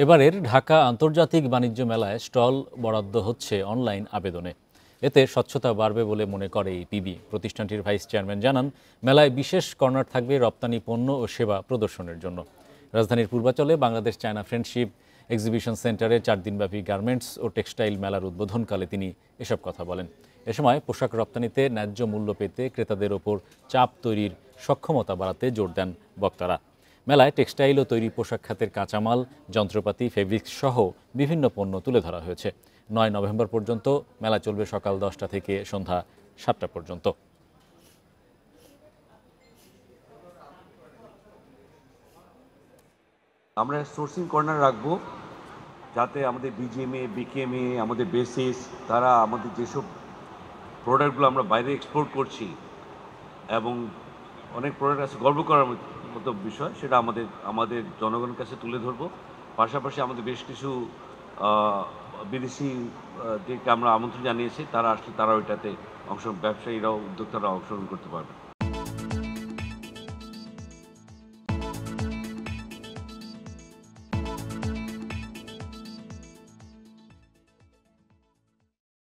এবারের ঢাকা আন্তর্জাতিক বাণিজ্য মেলায় স্টল বরাদ্দ হচ্ছে অনলাইন আবেদনে। এতে স্বচ্ছতা বাড়বে বলে মনে করে এই পিবি। প্রতিষ্ঠানটির ভাইস চেয়ারম্যান জানান, মেলায় বিশেষ কর্নার থাকবে রপ্তানি পণ্য ও সেবা প্রদর্শনের জন্য। রাজধানীর পূর্বাচলে বাংলাদেশ চায়না ফ্রেন্ডশিপ এক্সিবিশন সেন্টারে 4 দিনব্যাপী গার্মেন্টস ও টেক্সটাইল মেলার উদ্বোধনকালে তিনি এসব কথা বলেন। এ সময় পোশাক রপ্তানিতে ন্যায্য মূল্য পেতে ক্রেতাদের ওপর চাপ তৈরির সক্ষমতা বাড়াতে জোর দেন বক্তারা। মেলায় টেক্সটাইল ও তৈরি পোশাক খাতের কাঁচামাল, যন্ত্রপাতি, ফেব্রিক্স সহ বিভিন্ন পণ্য তুলে ধরা হয়েছে। 9 নভেম্বর পর্যন্ত মেলা চলবে সকাল 10টা থেকে সন্ধ্যা 7টা পর্যন্ত। আমরা সোর্সিং কর্নার রাখবো, যাতে আমাদের বিজিএমএ, বিকেএমএ, আমাদের বেসিস, তারা আমাদের যেসব প্রোডাক্টগুলো আমরা বাইরে এক্সপোর্ট করছি এবং অনেক প্রোডাক্ট আছে গর্ব করার মতো বিষয়, সেটা আমাদের জনগণের কাছে তুলে ধরবো। পাশাপাশি আমাদের বেশ কিছু বিদেশি দিকে আমরা আমন্ত্রণ জানিয়েছি, তারা আসলে তারা ওইটাতে ব্যবসায়ীরাও, উদ্যোক্তারা অংশগ্রহণ করতে পারবে।